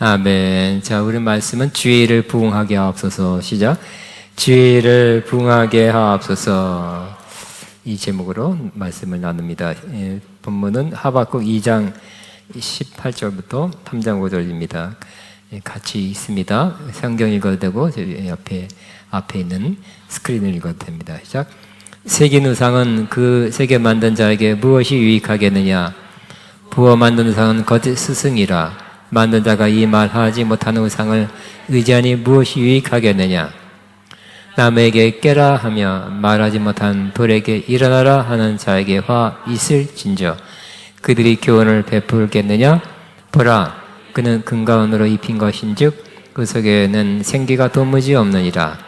아멘. 자, 우리 말씀은 주의를 부응하게 하옵소서. 시작. 주의를 부응하게 하옵소서. 이 제목으로 말씀을 나눕니다. 본문은 하박국 2장 18절부터 3장 5절입니다. 같이 있습니다. 성경 읽어도 되고 앞에 있는 스크린을 읽어도 됩니다. 시작. 새긴 우상은 그 세계 만든 자에게 무엇이 유익하겠느냐? 부어 만든 우상은 거짓 스승이라. 만든 자가 이 말하지 못하는 우상을 의지하니 무엇이 유익하겠느냐? 남에게 깨라 하며 말하지 못한 돌에게 일어나라 하는 자에게 화 있을진저 그들이 교훈을 베풀겠느냐? 보라, 그는 금가운으로 입힌 것인즉 그 속에는 생기가 도무지 없느니라.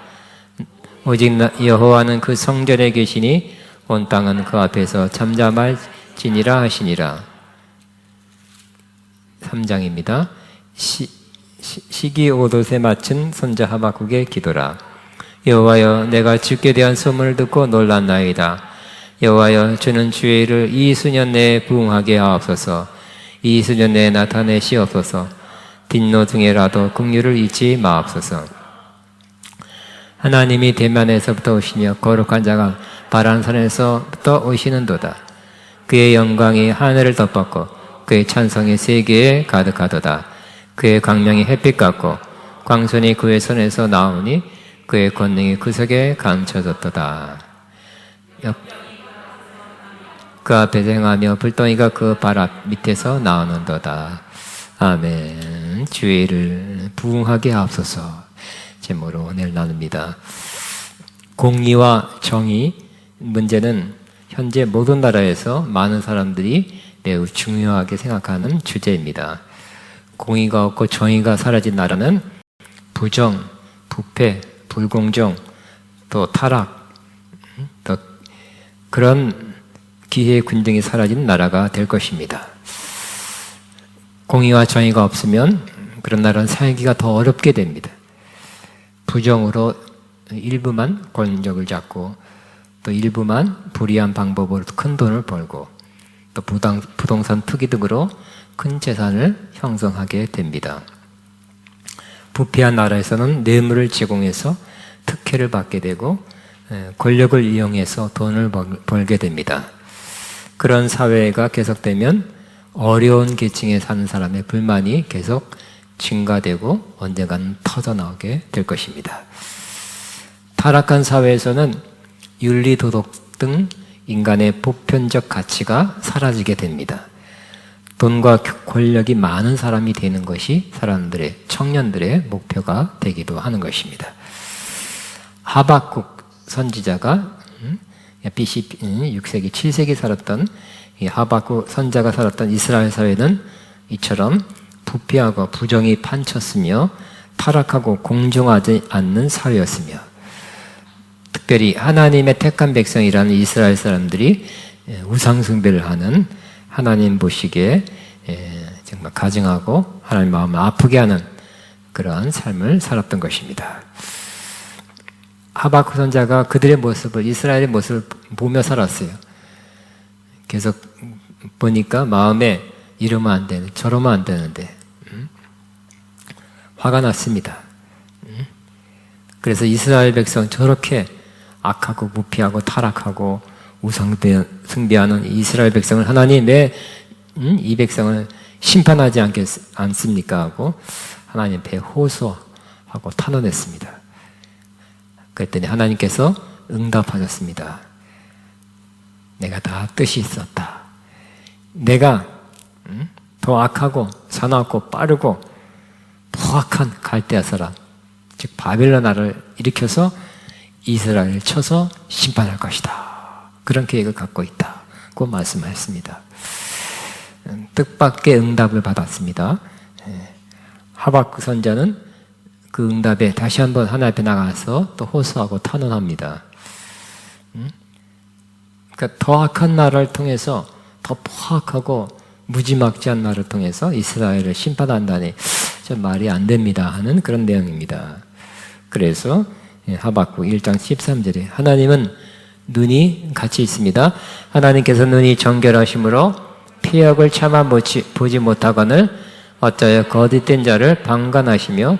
오직 여호와는 그 성전에 계시니 온 땅은 그 앞에서 잠잠할지니라 하시니라. 3장입니다. 시기 오롯에 마친 선자 하박국의 기도라. 여호와여, 내가 주께 대한 소문을 듣고 놀랐나이다. 여호와여, 주는 주의 일을 이 수년 내에 부응하게 하옵소서. 이 수년 내에 나타내시옵소서. 뒷노 중에라도 긍휼을 잊지 마옵소서. 하나님이 대면에서부터 오시며 거룩한 자가 바란산에서부터 오시는도다. 그의 영광이 하늘을 덮었고 그의 찬성이 세계에 가득하도다. 그의 광명이 햇빛 같고 광선이 그의 손에서 나오니 그의 권능이 그 속에 감춰졌도다. 그 앞에서 행하며 불덩이가 그 발 앞 밑에서 나오는도다. 아멘. 주의 일을 부응하게 하옵소서. 제목으로 오늘 나눕니다. 공의와 정의 문제는 현재 모든 나라에서 많은 사람들이 매우 중요하게 생각하는 주제입니다. 공의가 없고 정의가 사라진 나라는 부정, 부패, 불공정, 또 타락, 또 그런 기회 군등이 사라진 나라가 될 것입니다. 공의와 정의가 없으면 그런 나라는 살기가 더 어렵게 됩니다. 부정으로 일부만 권력을 잡고 또 일부만 불의한 방법으로 큰 돈을 벌고 또 부동산 투기 등으로 큰 재산을 형성하게 됩니다. 부패한 나라에서는 뇌물을 제공해서 특혜를 받게 되고 권력을 이용해서 돈을 벌게 됩니다. 그런 사회가 계속되면 어려운 계층에 사는 사람의 불만이 계속 증가되고 언젠가는 터져나오게 될 것입니다. 타락한 사회에서는 윤리, 도덕 등 인간의 보편적 가치가 사라지게 됩니다. 돈과 권력이 많은 사람이 되는 것이 사람들의, 청년들의 목표가 되기도 하는 것입니다. 하박국 선지자가 BC 6세기, 7세기 살았던 이 하박국 선자가 살았던 이스라엘 사회는 이처럼 부패하고 부정이 판쳤으며 타락하고 공정하지 않는 사회였으며 특별히 하나님의 택한 백성이라는 이스라엘 사람들이 우상 숭배를 하는 하나님 보시기에 정말 가증하고 하나님 마음을 아프게 하는 그러한 삶을 살았던 것입니다. 하박국 선자가 그들의 모습을, 이스라엘의 모습을 보며 살았어요. 계속 보니까 마음에 이러면 안 되는데 저러면 안 되는데 화가 났습니다. 그래서 이스라엘 백성 저렇게 악하고 부패하고 타락하고 우상 숭배하는 이스라엘 백성을 하나님 왜 이 백성을 심판하지 않습니까? 하고 하나님 배에 호소하고 탄원했습니다. 그랬더니 하나님께서 응답하셨습니다. 내가 다 뜻이 있었다. 내가 더 악하고 사나웠고 빠르고 더 악한 갈대아 사람, 즉 바벨론 나라를 일으켜서 이스라엘을 쳐서 심판할 것이다. 그런 계획을 갖고 있다고 말씀하셨습니다. 뜻밖의 응답을 받았습니다. 하박국 선자는 그 응답에 다시 한번 하나님 앞에 나가서 또 호소하고 탄원합니다. 그러니까 더 악한 나라를 통해서 더 포악하고 무지막지한 나라를 통해서 이스라엘을 심판한다니 좀 말이 안 됩니다 하는 그런 내용입니다. 그래서 하박국 1장 13절에 하나님은 눈이 같이 있습니다. 하나님께서 눈이 정결하심으로 피역을 차마 보지 못하거늘 어쩌여 거짓된 자를 방관하시며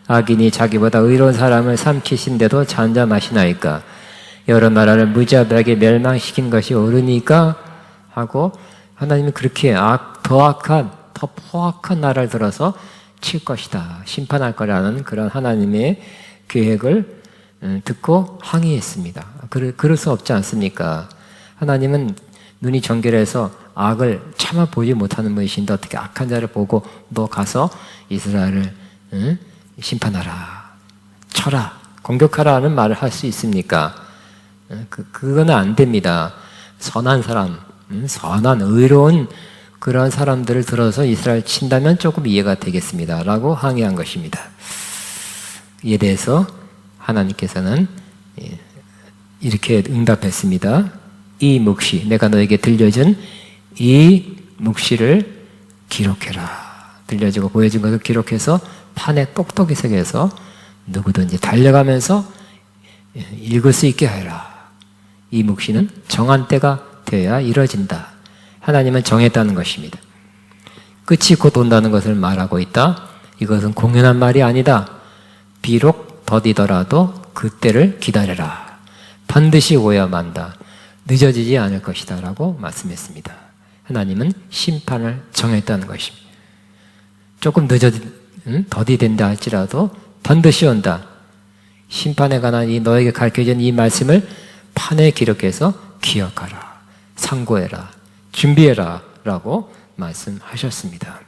악인이 자기보다 의로운 사람을 삼키신데도 잠잠하시나이까. 여러 나라를 무자비하게 멸망시킨 것이 옳으니까 하고 하나님이 그렇게 더 포악한 나라를 들어서 칠 것이다, 심판할 거라는 그런 하나님의 계획을 듣고 항의했습니다. 그럴 수 없지 않습니까? 하나님은 눈이 정결해서 악을 참아 보지 못하는 분이신데 어떻게 악한 자를 보고 너 가서 이스라엘을 심판하라, 쳐라, 공격하라는 말을 할 수 있습니까? 그거는 안 됩니다. 선한 사람, 선한 의로운 그런 사람들을 들어서 이스라엘 친다면 조금 이해가 되겠습니다 라고 항의한 것입니다. 이에 대해서 하나님께서는 이렇게 응답했습니다. 이 묵시, 내가 너에게 들려준 이 묵시를 기록해라. 들려주고 보여준 것을 기록해서 판에 똑똑히 새겨서 누구든지 달려가면서 읽을 수 있게 하여라. 이 묵시는 정한 때가 되어야 이뤄진다. 하나님은 정했다는 것입니다. 끝이 곧 온다는 것을 말하고 있다. 이것은 공연한 말이 아니다. 비록 더디더라도 그때를 기다려라. 반드시 오야 만다. 늦어지지 않을 것이다 라고 말씀했습니다. 하나님은 심판을 정했다는 것입니다. 조금 더디된다 할지라도 반드시 온다. 심판에 관한 이 너에게 가르쳐진 이 말씀을 판에 기록해서 기억하라, 상고해라, 준비해라 라고 말씀하셨습니다.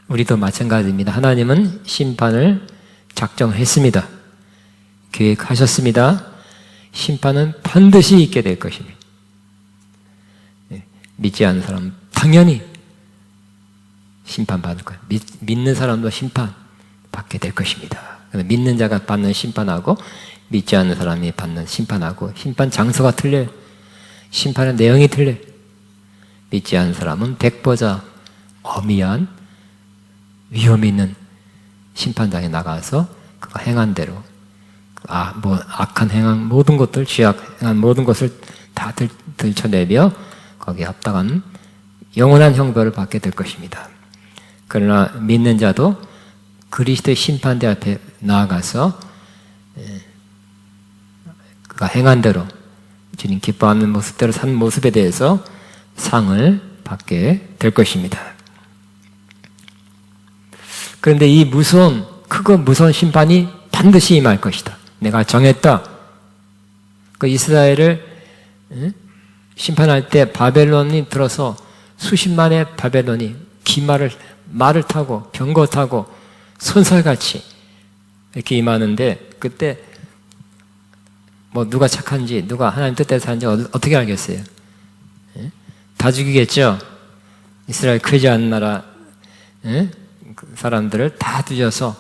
우리도 마찬가지입니다. 하나님은 심판을 작정했습니다. 계획하셨습니다. 심판은 반드시 있게 될 것입니다. 믿지 않는 사람은 당연히 심판받을 거예요. 믿는 사람도 심판받게 될 것입니다. 믿는 자가 받는 심판하고 믿지 않는 사람이 받는 심판하고 심판 장소가 틀려요. 심판의 내용이 틀려요. 믿지 않는 사람은 백보자 어미한 위험 있는 심판장에 나가서 그가 행한 대로 악한 행한 모든 것들, 죄악 행한 모든 것을 다 들춰내며 거기에 합당한 영원한 형벌을 받게 될 것입니다. 그러나 믿는 자도 그리스도의 심판대 앞에 나아가서 그가 행한 대로 주님 기뻐하는 모습대로 산 모습에 대해서 상을 받게 될 것입니다. 그런데 이 크고 무서운 심판이 반드시 임할 것이다. 내가 정했다. 그 이스라엘을 심판할 때 바벨론이 들어서 수십만의 바벨론이 말을 타고 병거 타고 손살같이 이렇게 임하는데 그때 누가 착한지 누가 하나님 뜻대로 사는지 어떻게 알겠어요? 다 죽이겠죠? 이스라엘 크지 않은 나라 사람들을 다 뒤져서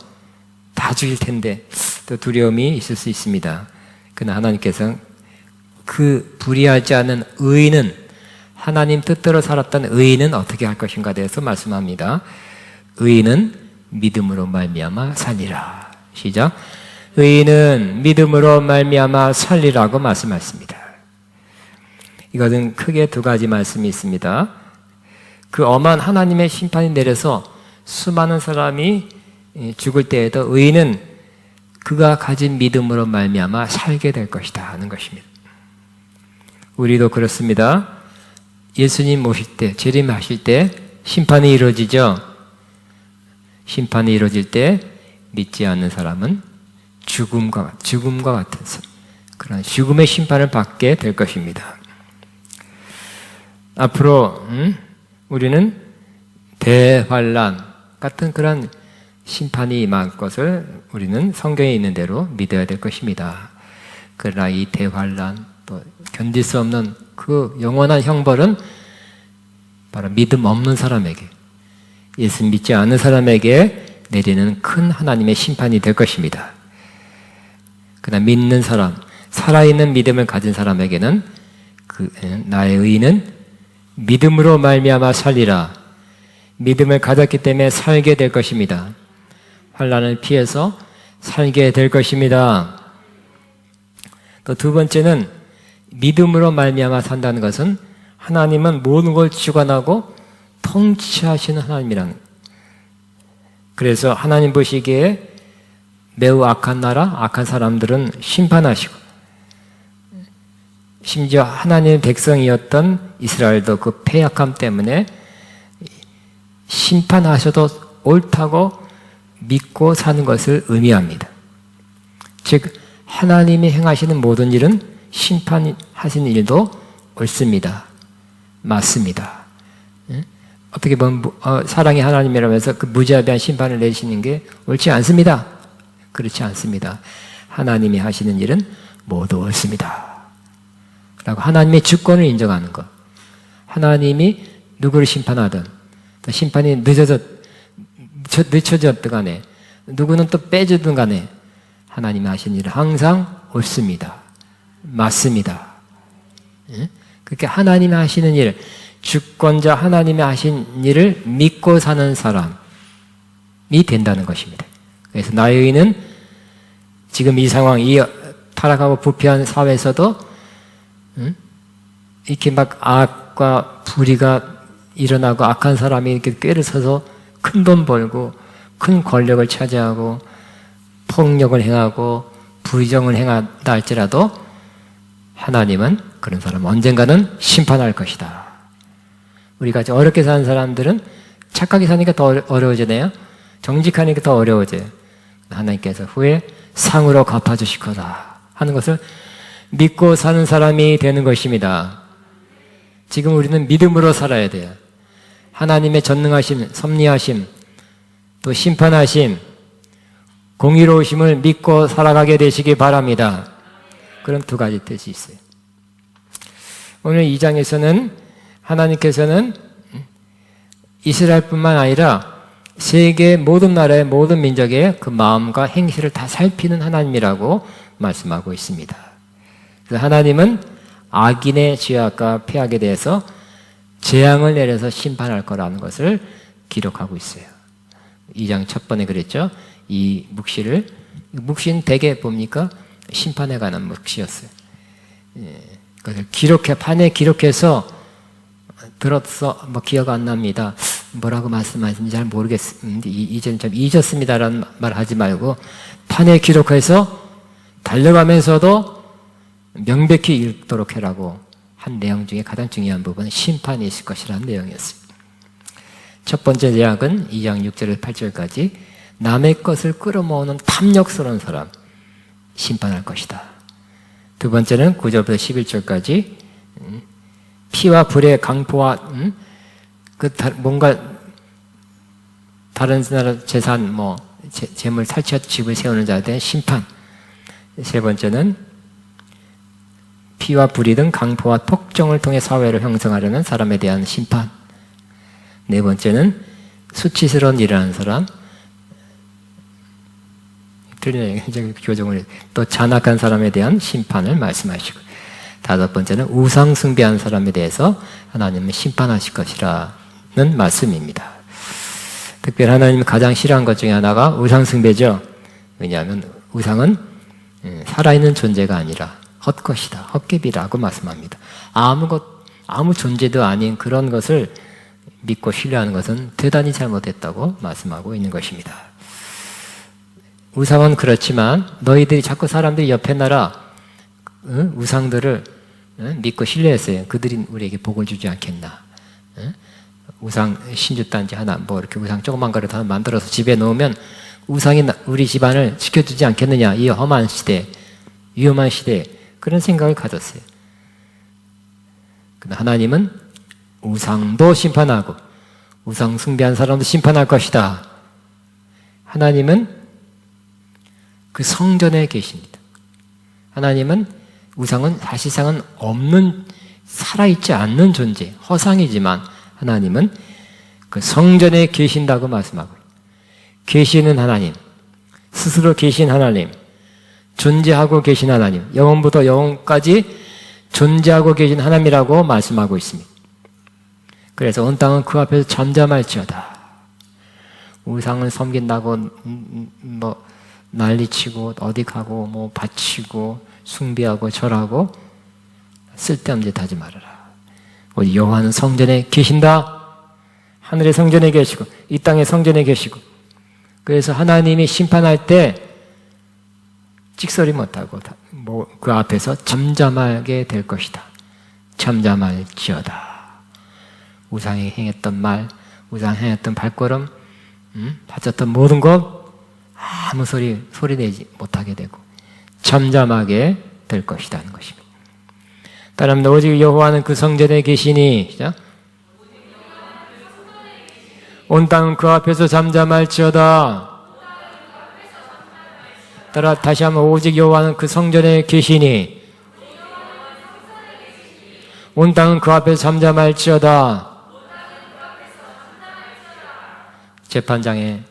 다 죽일 텐데 또 두려움이 있을 수 있습니다. 그러나 하나님께서는 그 불의하지 않은 의인은 하나님 뜻대로 살았던 의인은 어떻게 할 것인가에 대해서 말씀합니다. 의인은 믿음으로 말미암아 살리라. 시작. 의인은 믿음으로 말미암아 살리라고 말씀하십니다. 이것은 크게 두 가지 말씀이 있습니다. 그 엄한 하나님의 심판이 내려서 수많은 사람이 죽을 때에도 의인은 그가 가진 믿음으로 말미암아 살게 될 것이다 하는 것입니다. 우리도 그렇습니다. 예수님 모실 때, 재림하실 때 심판이 이루어지죠. 심판이 이루어질 때 믿지 않는 사람은 죽음과 같은 그런 죽음의 심판을 받게 될 것입니다. 앞으로 우리는 대환란 같은 그런 심판이 임할 것을 우리는 성경에 있는 대로 믿어야 될 것입니다. 그러나 이 대환란 또 견딜 수 없는 그 영원한 형벌은 바로 믿음 없는 사람에게, 예수 믿지 않는 사람에게 내리는 큰 하나님의 심판이 될 것입니다. 그러나 믿는 사람, 살아있는 믿음을 가진 사람에게는 나의 의인은 믿음으로 말미암아 살리라. 믿음을 가졌기 때문에 살게 될 것입니다. 환난을 피해서 살게 될 것입니다. 또 두 번째는 믿음으로 말미암아 산다는 것은 하나님은 모든 걸 주관하고 통치하시는 하나님이라는 거예요. 그래서 하나님 보시기에 매우 악한 나라, 악한 사람들은 심판하시고, 심지어 하나님의 백성이었던 이스라엘도 그 패약함 때문에 심판하셔도 옳다고 믿고 사는 것을 의미합니다. 즉 하나님이 행하시는 모든 일은 심판하시는 일도 옳습니다. 맞습니다. 어떻게 보면 사랑의 하나님이라면서 그 무자비한 심판을 내리시는 게 옳지 않습니다. 그렇지 않습니다. 하나님이 하시는 일은 모두 옳습니다. 라고 하나님의 주권을 인정하는 것. 하나님이 누구를 심판하든 심판이 늦춰졌든 간에 누구는 또 빼주든 간에 하나님이 하신 일은 항상 옳습니다. 맞습니다. 그렇게 하나님이 하시는 일, 주권자 하나님이 하신 일을 믿고 사는 사람이 된다는 것입니다. 그래서 나의 의는 지금 이 상황, 이 타락하고 부패한 사회에서도 이렇게 막 악과 불의가 일어나고 악한 사람이 이렇게 꾀를 서서 큰 돈 벌고 큰 권력을 차지하고 폭력을 행하고 불의정을 행한다 할지라도 하나님은 그런 사람 언젠가는 심판할 것이다. 우리가 어렵게 사는 사람들은 착하게 사니까 더 어려워지네요. 정직하니까 더 어려워져요. 하나님께서 후에 상으로 갚아주실 거다 하는 것을 믿고 사는 사람이 되는 것입니다. 지금 우리는 믿음으로 살아야 돼요. 하나님의 전능하심, 섭리하심, 또 심판하심, 공의로우심을 믿고 살아가게 되시기 바랍니다. 그럼 두 가지 뜻이 있어요. 오늘 2장에서는 하나님께서는 이스라엘뿐만 아니라 세계 모든 나라의 모든 민족의 그 마음과 행실을 다 살피는 하나님이라고 말씀하고 있습니다. 그래서 하나님은 악인의 죄악과 폐악에 대해서 재앙을 내려서 심판할 거라는 것을 기록하고 있어요. 2장 첫 번에 그랬죠. 이 묵시는 대개 뭡니까? 심판에 관한 묵시였어요. 그것을 판에 기록해서 들었어, 기억 안 납니다. 뭐라고 말씀하시는지 잘 모르겠습니다. 이제는 좀 잊었습니다라는 말 하지 말고 판에 기록해서 달려가면서도 명백히 읽도록 해라고 한 내용 중에 가장 중요한 부분은 심판이 있을 것이라는 내용이었습니다. 첫 번째 제약은 2장 6절에서 8절까지 남의 것을 끌어모으는 탐욕스러운 사람 심판할 것이다. 두 번째는 9절부터 11절까지 피와 불의 강포와 뭔가 다른 나라 재산 재물 탈취한 집을 세우는 자에 대한 심판. 세 번째는 피와 불의 등 강포와 폭정을 통해 사회를 형성하려는 사람에 대한 심판. 네 번째는 수치스러운 일을 하는 사람, 틀리네요. 교정을 또 잔악한 사람에 대한 심판을 말씀하시고, 다섯 번째는 우상 숭배한 사람에 대해서 하나님은 심판하실 것이라는 말씀입니다. 특별히 하나님이 가장 싫어하는 것 중에 하나가 우상 숭배죠. 왜냐하면 우상은 살아있는 존재가 아니라 헛것이다, 헛개비라고 말씀합니다. 아무 존재도 아닌 그런 것을 믿고 신뢰하는 것은 대단히 잘못했다고 말씀하고 있는 것입니다. 우상은 그렇지만 너희들이 자꾸 사람들이 옆에 나라 우상들을 믿고 신뢰했어요. 그들이 우리에게 복을 주지 않겠나. 우상 신주단지 하나 이렇게 우상 조그만 거를 다 만들어서 집에 놓으면 우상이 우리 집안을 지켜주지 않겠느냐. 이 험한 시대, 위험한 시대 그런 생각을 가졌어요. 그러나 하나님은 우상도 심판하고 우상 숭배한 사람도 심판할 것이다. 하나님은 그 성전에 계십니다. 하나님은 우상은 사실상은 없는 살아있지 않는 존재, 허상이지만 하나님은 그 성전에 계신다고 말씀하고 계시는 하나님, 스스로 계신 하나님, 존재하고 계신 하나님, 영원부터 영원까지 존재하고 계신 하나님이라고 말씀하고 있습니다. 그래서 온 땅은 그 앞에서 잠잠할지어다. 우상을 섬긴다고 난리치고 어디 가고 바치고 숭배하고 절하고 쓸데없는 짓 하지 말아라. 우리 여호와는 성전에 계신다. 하늘의 성전에 계시고 이 땅의 성전에 계시고, 그래서 하나님이 심판할 때 찍소리 못하고 그 앞에서 잠잠하게 될 것이다. 잠잠할지어다. 우상이 행했던 말, 우상 행했던 발걸음, 바쳤던 모든 것 아무 소리 내지 못하게 되고 잠잠하게 될 것이라는 것입니다. 따라합니다. 오직 여호와는 그 성전에 계시니, 시작. 온 땅은 그 앞에서 잠잠할지어다. 따라 다시 한번, 오직 여호와는 그 성전에 계시니 온 땅은 그 앞에서 잠잠할지어다. 재판장에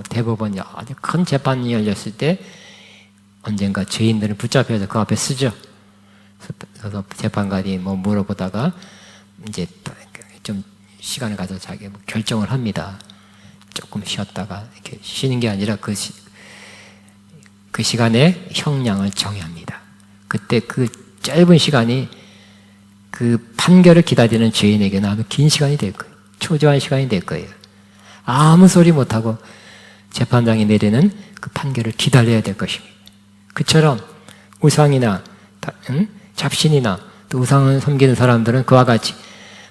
대법원 아주 큰 재판이 열렸을 때 언젠가 죄인들을 붙잡혀서 그 앞에 쓰죠. 그래서 재판관이 물어보다가 이제 좀 시간을 가져 자기 결정을 합니다. 조금 쉬었다가 이렇게 쉬는 게 아니라 그 시간에 형량을 정의합니다. 그때 그 짧은 시간이 그 판결을 기다리는 죄인에게는 아주 긴 시간이 될 거예요. 초조한 시간이 될 거예요. 아무 소리 못하고 재판장이 내리는 그 판결을 기다려야 될 것입니다. 그처럼 우상이나 잡신이나 또 우상을 섬기는 사람들은 그와 같이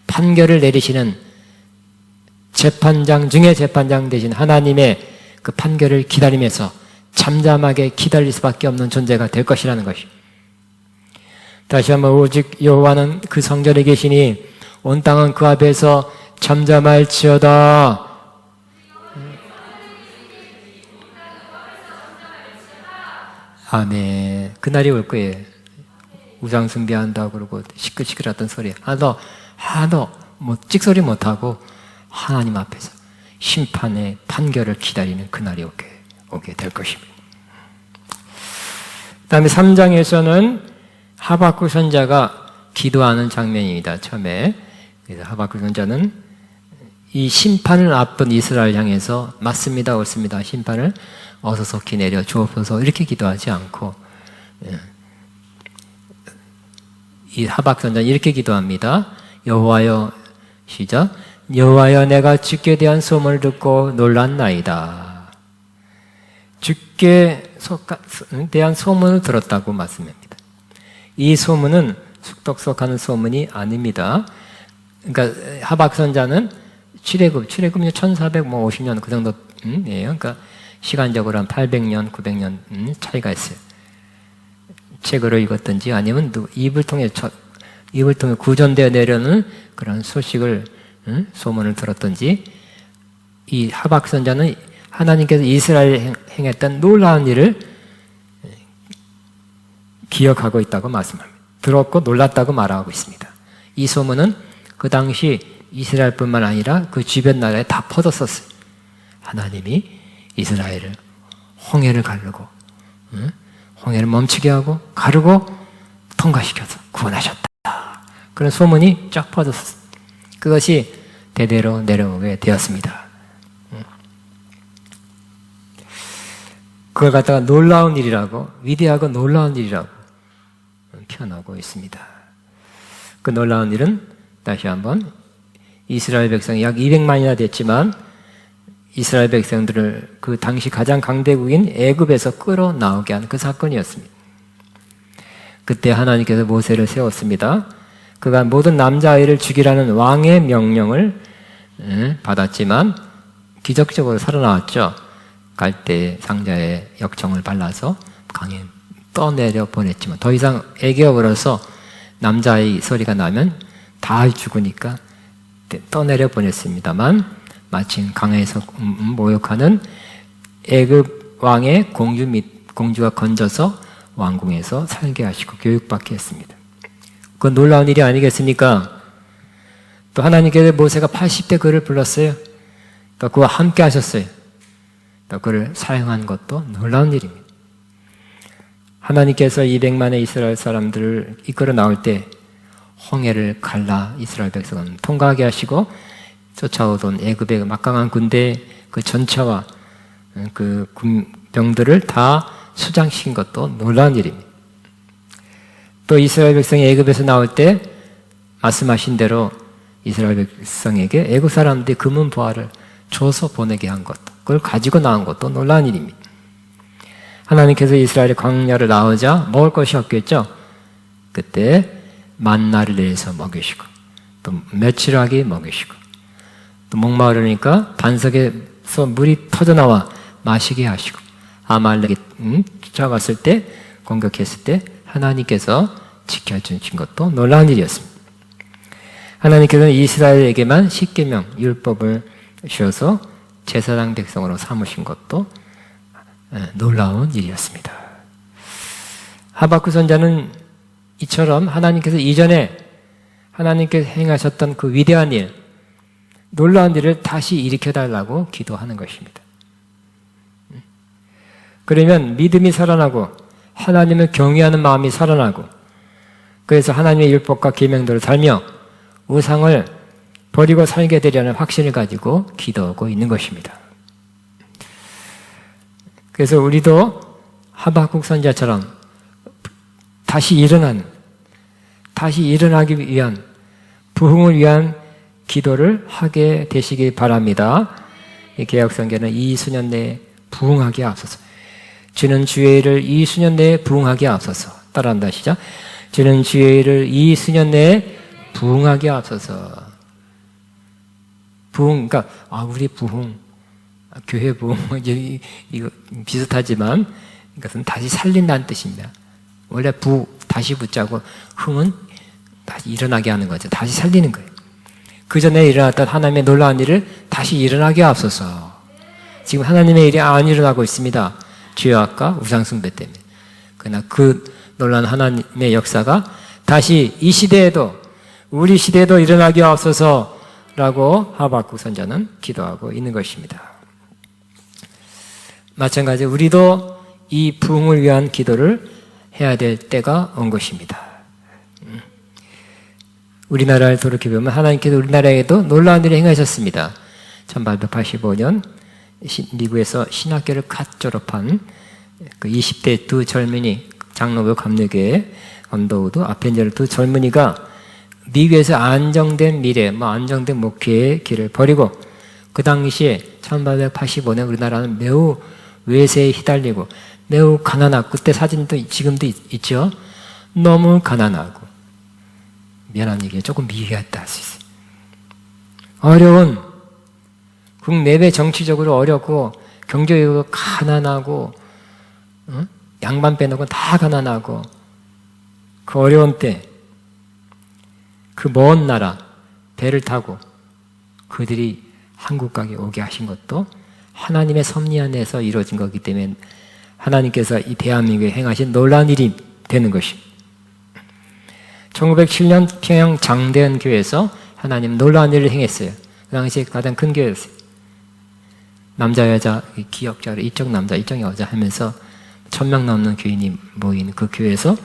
판결을 내리시는 재판장 중에 재판장 되신 하나님의 그 판결을 기다리면서 잠잠하게 기다릴 수밖에 없는 존재가 될 것이라는 것입니다. 다시 한번, 오직 여호와는 그 성전에 계시니 온 땅은 그 앞에서 잠잠할지어다. 아멘. 그날이 올 거예요. 우상 숭배한다고 그러고 시끌시끌했던 소리 하나도 찍소리 못하고 하나님 앞에서 심판의 판결을 기다리는 그날이 오게 될 것입니다. 그 다음에 3장에서는 하박국 선자가 기도하는 장면입니다. 처음에. 그래서 하박국 선자는 이 심판을 앞둔 이스라엘 향해서 맞습니다, 옳습니다, 심판을 어서 속히 내려 주옵소서 이렇게 기도하지 않고, 이 하박국 선자는 이렇게 기도합니다. 여호와여, 시작. 여호와여, 내가 주께 대한 소문을 듣고 놀랐나이다. 주께 대한 소문을 들었다고 말씀합니다. 이 소문은 속독속하는 소문이 아닙니다. 그러니까 하박국 선자는 출애굽이 1450년 그 정도예요. 그러니까 시간적으로 한 800년, 900년 차이가 있어요. 책으로 읽었든지 아니면 입을 통해 구전되어 내려오는 그런 소식을, 소문을 들었든지, 이 하박국 선자는 하나님께서 이스라엘에 행했던 놀라운 일을 기억하고 있다고 말씀합니다. 들었고 놀랐다고 말하고 있습니다. 이 소문은 그 당시 이스라엘뿐만 아니라 그 주변 나라에 다 퍼졌었어요. 하나님이 이스라엘을 홍해를 가르고, 홍해를 멈추게 하고 가르고 통과시켜서 구원하셨다. 그런 소문이 쫙 퍼졌었어요. 그것이 대대로 내려오게 되었습니다. 그걸 갖다가 놀라운 일이라고, 위대하고 놀라운 일이라고 표현하고 있습니다. 그 놀라운 일은 다시 한번 이스라엘 백성이 약 200만이나 됐지만 이스라엘 백성들을 그 당시 가장 강대국인 애굽에서 끌어나오게 한 그 사건이었습니다. 그때 하나님께서 모세를 세웠습니다. 그가 모든 남자아이를 죽이라는 왕의 명령을 받았지만 기적적으로 살아나왔죠. 갈대 상자에 역청을 발라서 강에 떠내려 보냈지만 더 이상 애기어버려서 남자아이 소리가 나면 다 죽으니까 떠내려 보냈습니다만, 마침 강에서 모욕하는 애굽 왕의 공주가 건져서 왕궁에서 살게 하시고 교육받게 했습니다. 그건 놀라운 일이 아니겠습니까? 또 하나님께서 모세가 80대 그를 불렀어요. 또 그와 함께 하셨어요. 또 그를 사용한 것도 놀라운 일입니다. 하나님께서 200만의 이스라엘 사람들을 이끌어 나올 때 홍해를 갈라 이스라엘 백성은 통과하게 하시고, 쫓아오던 애굽의 막강한 군대 그 전차와 그 군병들을 다 수장시킨 것도 놀라운 일입니다. 또 이스라엘 백성이 애굽에서 나올 때 말씀하신 대로 이스라엘 백성에게 애국 사람들이 금은 보화를 줘서 보내게 한 것도, 그걸 가지고 나온 것도 놀라운 일입니다. 하나님께서 이스라엘의 광야를 나오자 먹을 것이 없겠죠. 그때 만나를 내서 먹이시고 또 며칠하게 먹이시고 또 목마르니까 반석에서 물이 터져나와 마시게 하시고 아말렉이 쫓아갔을 때 공격했을 때 하나님께서 지켜주신 것도 놀라운 일이었습니다. 하나님께서는 이스라엘에게만 십계명 율법을 주셔서 제사장 백성으로 삼으신 것도 놀라운 일이었습니다. 하박국 선자는 이처럼 하나님께서 이전에 하나님께서 행하셨던 그 위대한 일, 놀라운 일을 다시 일으켜달라고 기도하는 것입니다. 그러면 믿음이 살아나고 하나님을 경외하는 마음이 살아나고 그래서 하나님의 율법과 계명대로 살며 우상을 버리고 살게 되려는 확신을 가지고 기도하고 있는 것입니다. 그래서 우리도 하박국 선자처럼 다시 일어나기 위한 부흥을 위한 기도를 하게 되시기 바랍니다. 개혁성경은 이 수년 내에 부흥하게 앞서서 주는 주의 일을 이 수년 내에 부흥하게 앞서서 따라한다 시작. 주는 주의 일을 이 수년 내에 부흥하게 앞서서. 부흥, 그러니까 우리 부흥, 교회 부흥 이거 비슷하지만 이것은 다시 살린다는 뜻입니다. 원래 다시 붙자고 흥은 다시 일어나게 하는 거죠. 다시 살리는 거예요. 그 전에 일어났던 하나님의 놀라운 일을 다시 일어나게 앞서서. 지금 하나님의 일이 안 일어나고 있습니다. 죄악과 우상숭배 때문에. 그러나 그 놀라운 하나님의 역사가 다시 이 시대에도 우리 시대에도 일어나게 앞서서라고 하박국 선자는 기도하고 있는 것입니다. 마찬가지로 우리도 이 부흥을 위한 기도를 해야 될 때가 온 것입니다. 우리나라를 돌이켜보면 하나님께서 우리나라에도 놀라운 일을 행하셨습니다. 1885년 미국에서 신학교를 갓 졸업한 그 20대 두 젊은이, 장로교 감리교회 언더우드, 아펜젤 두 젊은이가 미국에서 안정된 미래, 안정된 목회의 길을 버리고 그 당시에 1885년 우리나라는 매우 외세에 휘달리고 매우 가난하고 그때 사진도 지금도 있죠. 너무 가난하고 미안한 얘기에 조금 미개했다 할 수 있어요. 어려운 국내외 정치적으로 어렵고 경제적으로 가난하고 양반 빼놓고 다 가난하고 그 어려운 때 그 먼 나라 배를 타고 그들이 한국까지 오게 하신 것도 하나님의 섭리 안에서 이루어진 거기 때문에 하나님께서 이 대한민국에 행하신 놀라운 일이 되는 것입니다. 1907년 평양 장대현 교회에서 하나님 놀라운 일을 행했어요. 그 당시에 가장 큰 교회였어요. 남자 여자 기역자로 이쪽 남자 이쪽 여자 하면서 1000명 넘는 교인이 모인 그 교회에서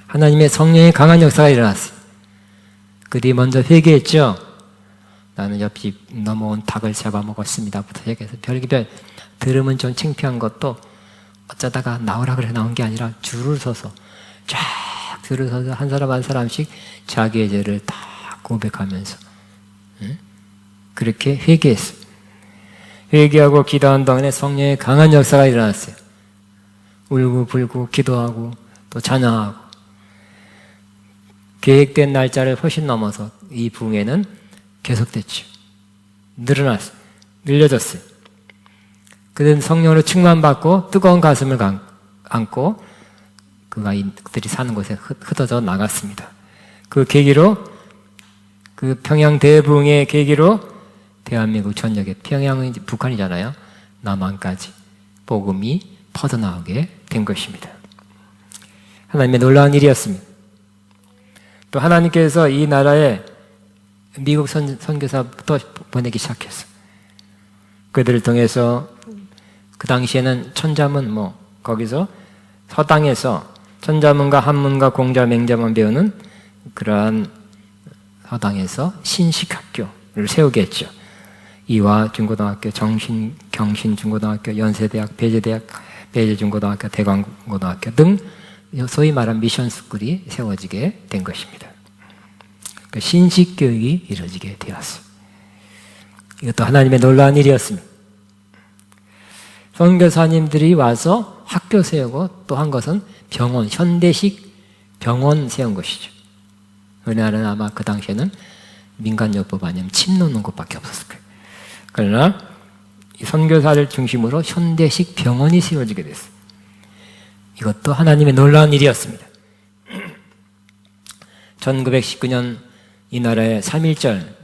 하나님의 성령의 강한 역사가 일어났어요. 그들이 먼저 회개했죠. 나는 옆집 넘어온 닭을 잡아먹었습니다부터 시작해서 별의별 들으면 좀 창피한 것도 어쩌다가 나오라 그래 나온 게 아니라 줄을 서서 쫙 줄을 서서 한 사람 한 사람씩 자기의 죄를 다 고백하면서 그렇게 회개했어요. 회개하고 기도한 동안에 성령의 강한 역사가 일어났어요. 울고 불고 기도하고 또 찬양하고 계획된 날짜를 훨씬 넘어서 이 부흥회는 계속됐죠. 늘어났어요. 늘려졌어요. 그들은 성령으로 충만받고 뜨거운 가슴을 안고 그들이 사는 곳에 흩어져 나갔습니다. 그 계기로 그 평양 대부흥의 계기로 대한민국 전역에 평양은 이제 북한이잖아요. 남한까지 복음이 퍼져나오게 된 것입니다. 하나님의 놀라운 일이었습니다. 또 하나님께서 이 나라에 미국 선교사부터 보내기 시작했어요. 그들을 통해서 그 당시에는 천자문 거기서 서당에서 천자문과 한문과 공자 맹자만 배우는 그러한 서당에서 신식학교를 세우게 했죠. 이화 중고등학교, 경신 중고등학교, 연세대학, 배제대학, 배제중고등학교, 대광고등학교 등 소위 말하는 미션 스쿨이 세워지게 된 것입니다. 그 신식교육이 이루어지게 되었어요. 이것도 하나님의 놀라운 일이었습니다. 선교사님들이 와서 학교 세우고 또 한 것은 병원, 현대식 병원 세운 것이죠. 우리나라는 아마 그 당시에는 민간요법 아니면 침 놓는 곳밖에 없었을 거예요. 그러나 이 선교사를 중심으로 현대식 병원이 세워지게 됐어요. 이것도 하나님의 놀라운 일이었습니다. 1919년 이 나라의 3.1절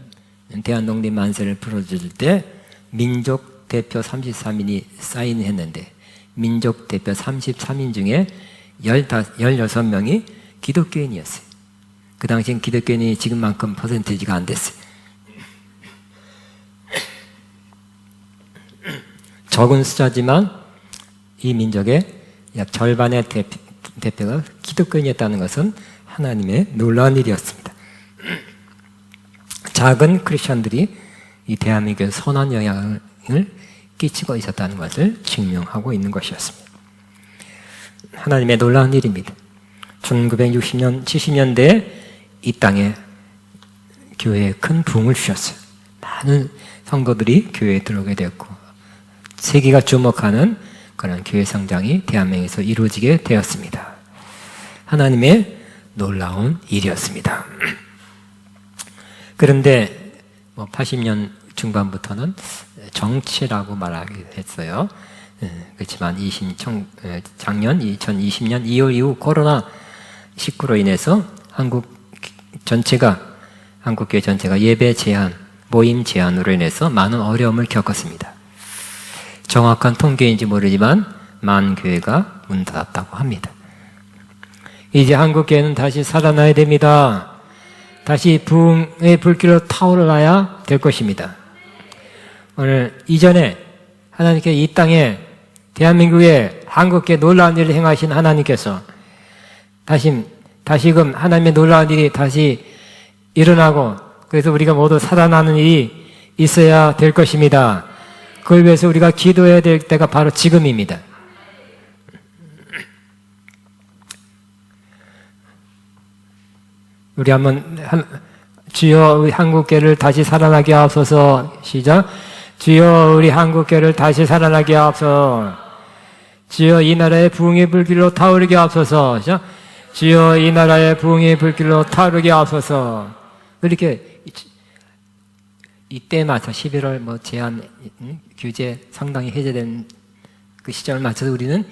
대한독립 만세를 불어줄 때 민족 대표 33인이 사인했는데 민족 대표 33인 중에 16명이 기독교인이었어요. 그 당시엔 기독교인이 지금만큼 퍼센티지가 안 됐어요. 적은 숫자지만 이 민족의 약 절반의 대표가 기독교인이었다는 것은 하나님의 놀라운 일이었습니다. 작은 크리스천들이 이 대한민국에 선한 영향을 끼치고 있었다는 것을 증명하고 있는 것이었습니다. 하나님의 놀라운 일입니다. 1960년, 70년대에 이 땅에 교회에 큰 부흥을 주셨어요. 많은 성도들이 교회에 들어오게 되었고 세계가 주목하는 그런 교회 성장이 대한민국에서 이루어지게 되었습니다. 하나님의 놀라운 일이었습니다. 그런데 80년 중반부터는 정치라고 말하게 됐어요. 그렇지만 작년 2020년 2월 이후 코로나19로 인해서 한국교회 전체가 예배 제한, 모임 제한으로 인해서 많은 어려움을 겪었습니다. 정확한 통계인지 모르지만 만 교회가 문 닫았다고 합니다. 이제 한국교회는 다시 살아나야 됩니다. 다시 부흥의 불길로 타올라야 될 것입니다. 오늘 이전에 하나님께 이 땅에 대한민국에 한국교회 놀라운 일을 행하신 하나님께서 다시금 하나님의 놀라운 일이 다시 일어나고 그래서 우리가 모두 살아나는 일이 있어야 될 것입니다. 그걸 위해서 우리가 기도해야 될 때가 바로 지금입니다. 우리 주여 우리 한국교회를 다시 살아나게 하옵소서. 시작. 주여 우리 한국교회를 다시 살아나게 하옵소서. 주여 이 나라의 부흥의 불길로 타오르게 하옵소서. 시작. 주여 이 나라의 부흥의 불길로 타오르게 하옵소서. 이렇게 이때에 맞춰 11월 제한 규제 상당히 해제된 그 시점을 맞춰서 우리는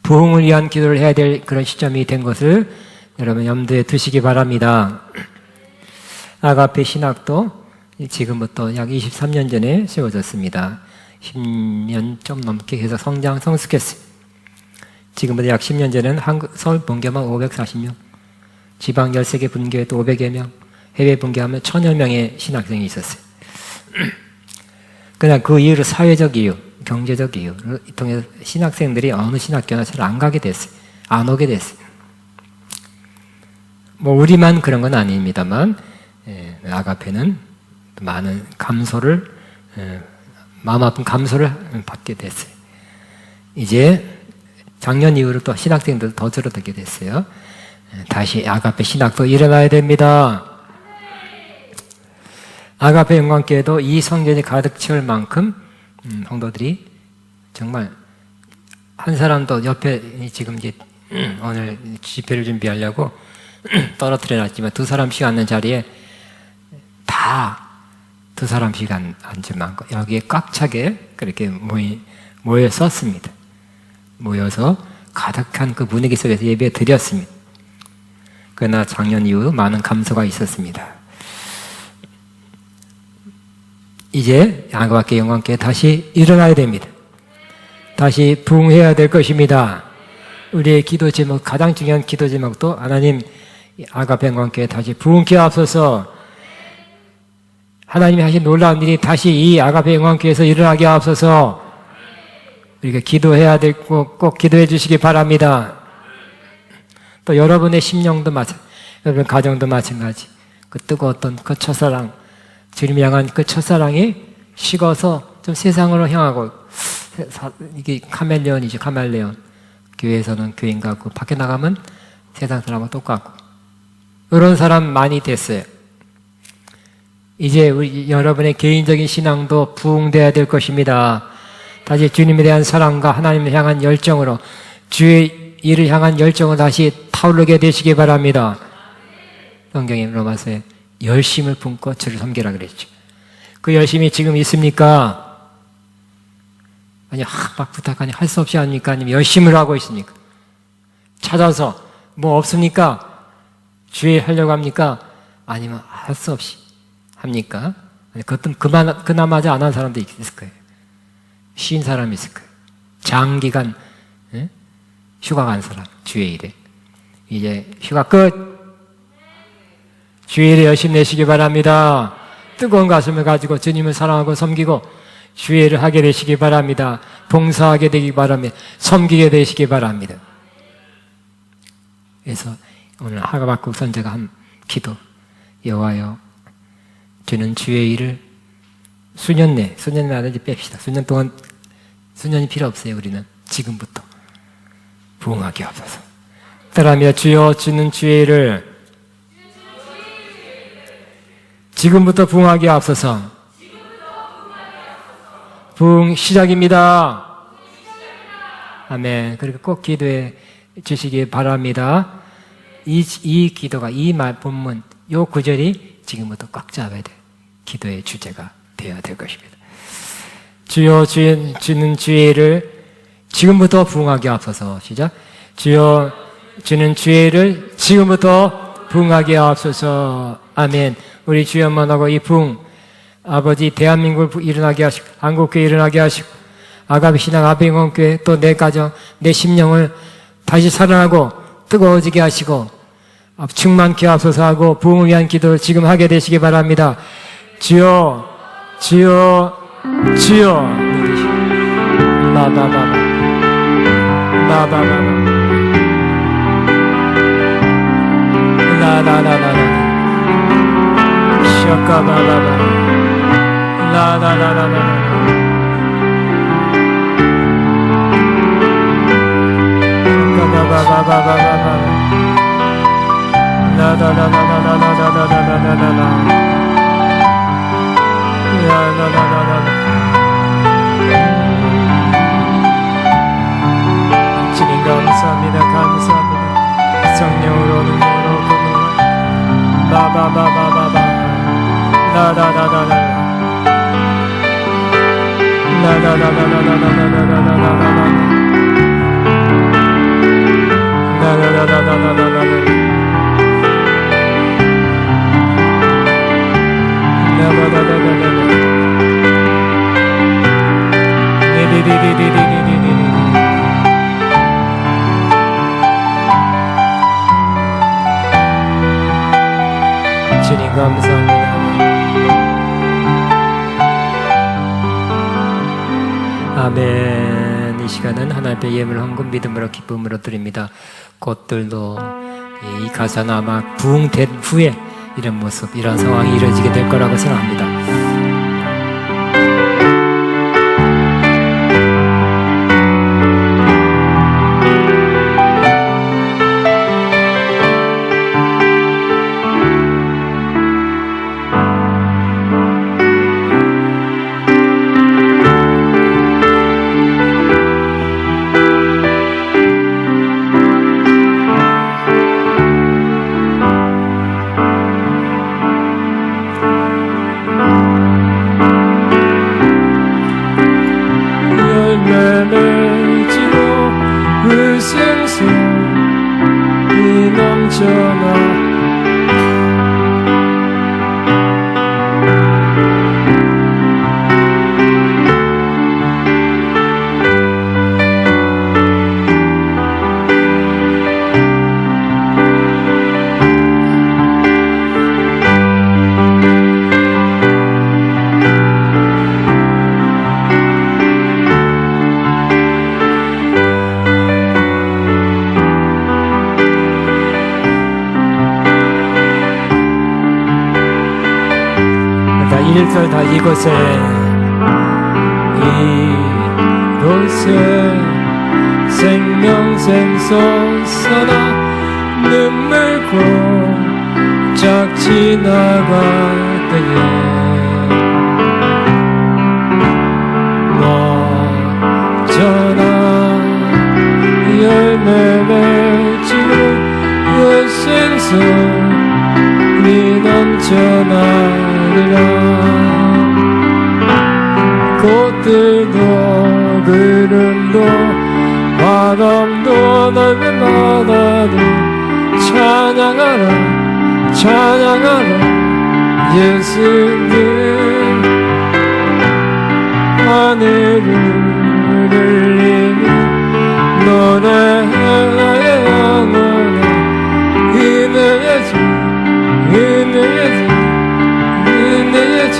부흥을 위한 기도를 해야 될 그런 시점이 된 것을 여러분 염두에 두시기 바랍니다. 아가페 신학도 지금부터 약 23년 전에 세워졌습니다. 10년 좀 넘게 계속 성숙했어요. 지금부터 약 10년 전에는 서울 본교만 540명, 지방 13개 분교에도 500여 명, 해외 분교하면 1000여 명의 신학생이 있었어요. 그냥 그 이유로 사회적 이유, 경제적 이유를 통해서 신학생들이 어느 신학교나 잘 안 가게 됐어요. 안 오게 됐어요. 우리만 그런 건 아닙니다만 아가페는 많은 감소를 마음 아픈 감소를 받게 됐어요. 이제 작년 이후로 또 신학생들 더 줄어들게 됐어요. 다시 아가페 신학도 일어나야 됩니다. 아가페 영광교회도 이 성전이 가득 채울 만큼 성도들이 정말 한 사람도 옆에 지금 이제 오늘 집회를 준비하려고 떨어뜨려 놨지만 2사람씩 앉는 자리에 다 2사람씩 앉을 만큼 여기에 꽉 차게 그렇게 모였었습니다. 모여서 가득한 그 분위기 속에서 예배 드렸습니다. 그러나 작년 이후 많은 감소가 있었습니다. 이제 아가페 영광교회 다시 일어나야 됩니다. 다시 부흥해야 될 것입니다. 우리의 기도 제목, 가장 중요한 기도 제목도 하나님 아가페 영광교회 다시 부흥케 하옵소서. 하나님이 하신 놀라운 일이 다시 이 아가페 영광교회에서 일어나게 하옵소서. 우리가 기도해야 될 꼭 기도해 주시기 바랍니다. 또 여러분의 심령도 여러분 가정도 마찬가지. 그 뜨거웠던 그 첫사랑, 주님을 향한 그 첫사랑이 식어서 좀 세상으로 향하고 이게 카멜레온이죠. 카멜레온. 교회에서는 교인 같고 밖에 나가면 세상 사람과 똑같고 이런 사람 많이 됐어요. 이제 여러분의 개인적인 신앙도 부흥되어야 될 것입니다. 다시 주님에 대한 사랑과 하나님을 향한 열정으로 주의 일을 향한 열정을 다시 타오르게 되시기 바랍니다. 성경에 로마서에 열심을 품고 주를 섬기라 그랬죠. 그 열심이 지금 있습니까? 아니 막 부탁하니 할 수 없이 합니까? 아니면 열심을 하고 있습니까? 찾아서 뭐 없습니까? 주의 하려고 합니까? 아니면 할 수 없이 합니까? 그것도 그나마지 안 한 사람도 있을 거예요. 쉰 사람이 있을 거예요. 장기간 휴가 간 사람, 주의 일에. 이제 휴가 끝. 주의 일에 열심히 내시기 바랍니다. 뜨거운 가슴을 가지고 주님을 사랑하고 섬기고 주의 일을 하게 되시기 바랍니다. 봉사하게 되기 바랍니다. 섬기게 되시기 바랍니다. 그래서 오늘 하박국 선지자가 한 기도, 여호와여, 주는 주의 일을 수년만 하든지 뺍시다. 수년 동안, 수년이 필요 없어요. 우리는 지금부터 부흥하게 하소서. 따라하며 주여, 주는 주의 일을 지금부터 부흥하게 하소서. 부흥 시작입니다. 아멘. 그리고 꼭 기도해 주시기 바랍니다. 이 기도가, 이 본문, 요 구절이 지금부터 꽉 잡아야 돼. 기도의 주제가 되어야 될 것입니다. 주여, 주는 주의 일을 지금부터 부흥하게 하소서. 시작. 주여, 주는 주의 일을 지금부터 부흥하게 하소서. 아멘. 우리 주여만 하고 이 부흥, 아버지 대한민국을 일어나게 하시고 한국교회 일어나게 하시고 아가비 신앙 아베공교회 또 내 가정, 내 심령을 다시 사랑하고 뜨거워지게 하시고 충만케 하소서 하고 부흥을 위한 기도를 지금 하게 되시기 바랍니다. 주여, 주여, 주여. 마바바바, 마바바바, 라라라라라, 샤카바바바, 라라라라라. 주님 감사합니다. 감사합니다. 성령으로 능력으로 부흥 바바바바바바 라라라라라 라라라라라라라라라라라라 주님 감사합니다. 아멘. 이 시간은 하나님의 예물 헌금 믿음으로 기쁨으로 드립니다. 곧들도 이 가사는 아마 부흥된 후에 이런 모습, 이런 상황이 이루어지게 될 거라고 생각합니다. 다 이곳에 생명 샘솟아나 눈물 고작 지나갈 때에 찬송이 넘쳐나리라. 꽃들도 구름도 바람도 넓은 바다도 찬양하라 찬양하라 예수님. 하늘을 울리며 노래하여 영원한 은혜의 주 은혜의 주 은혜의 주.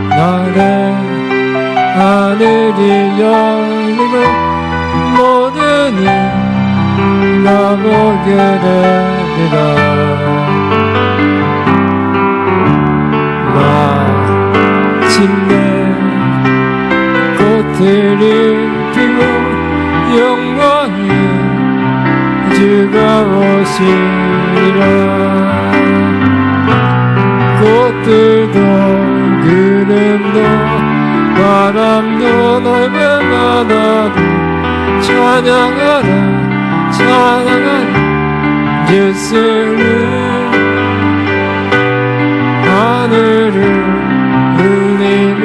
그날에 하늘이 열리고 모든 이 나 보게 되리라. 마침내 꽃들이 피고 영광의 주가 오시리라. 꽃들도 구름도 바람도 넓은 바다도 찬양하라 찬양하라 예수를. 하늘을 울리며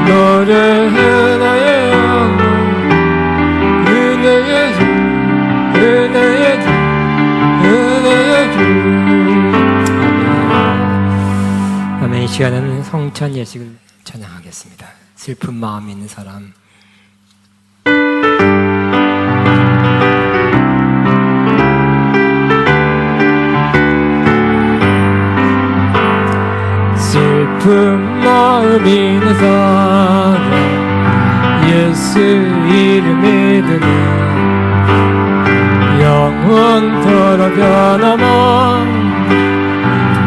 노래해 나의 영혼 은혜의 주 은혜의 주 은혜의 주. 아멘. 이 시간에는 성찬 예식을 찬양하겠습니다. 슬픈 마음 있는 사람. 슬픈 마음 있는 사람 예수 이름 믿으니 영원토록 변함없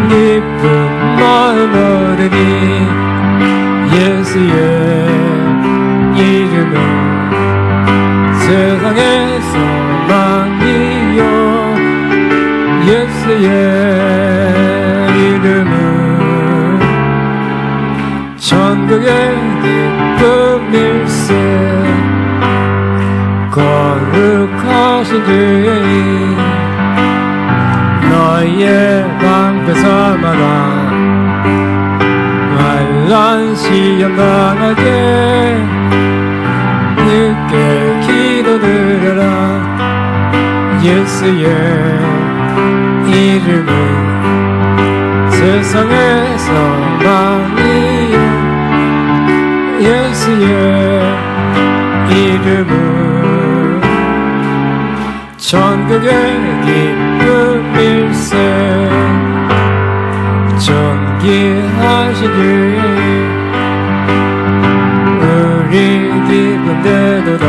기쁜 마음 얻으니 예수의 이름은 세상의 소망이요. 예수의 이름은 천국의 기쁨일세. 거룩하신 주의 너희의 방패 삼아라. 환난 시험 당하게 늦게 기도드려라. 예수의 이름은 세상의 소망이요. 예수의 이름은 천국의 기쁨일세. 존귀하신 주의 우리 기쁜데도다.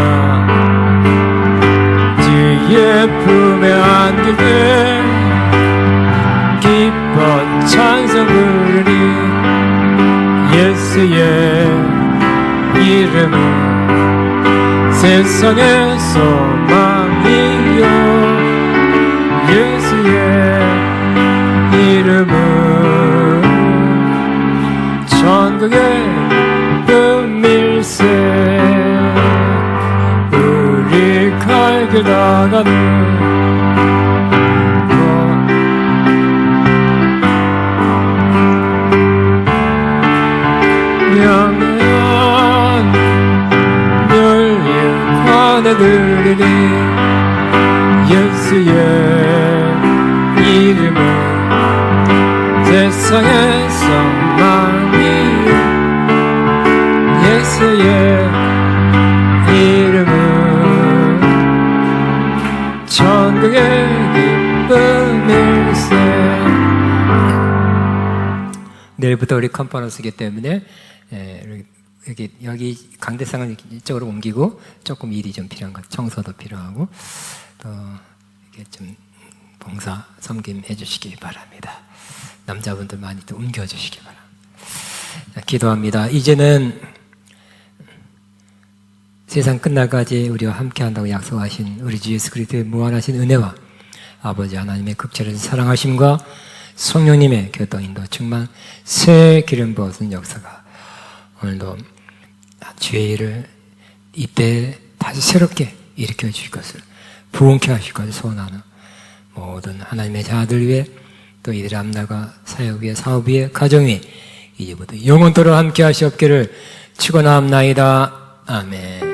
주의 품에 안길 때 기뻐 찬송 부르리. 예수의 이름은 세상의 소망이요. 예수의 이름은 천국의 기쁨일세. 우리 갈 길 나가는 들으니 예수의 이름은 세상의 소망이요. 예수의 이름은 천국의 기쁨일세. 내일부터 우리 컨퍼런스이기 때문에 여기 강대상을 이쪽으로 옮기고 조금 일이 좀 필요한 것, 청소도 필요하고 또 이렇게 좀 봉사 섬김 해주시기 바랍니다. 남자분들 많이 또 옮겨주시기 바랍니다. 자, 기도합니다. 이제는 세상 끝날까지 우리와 함께한다고 약속하신 우리 주 예수 그리스도의 무한하신 은혜와 아버지 하나님의 극철에서 사랑하심과 성령님의 교통 인도 충만 새 기름 부어준 역사가 오늘도 주의 일을 이때 다시 새롭게 일으켜 주실 것을, 부흥케 하실 것을 소원하는 모든 하나님의 자들 위해, 또 이들의 앞날과 사역 위에, 사업 위에, 가정 위에 이제부터 영원토록 함께 하시옵기를 축원하옵나이다. 아멘.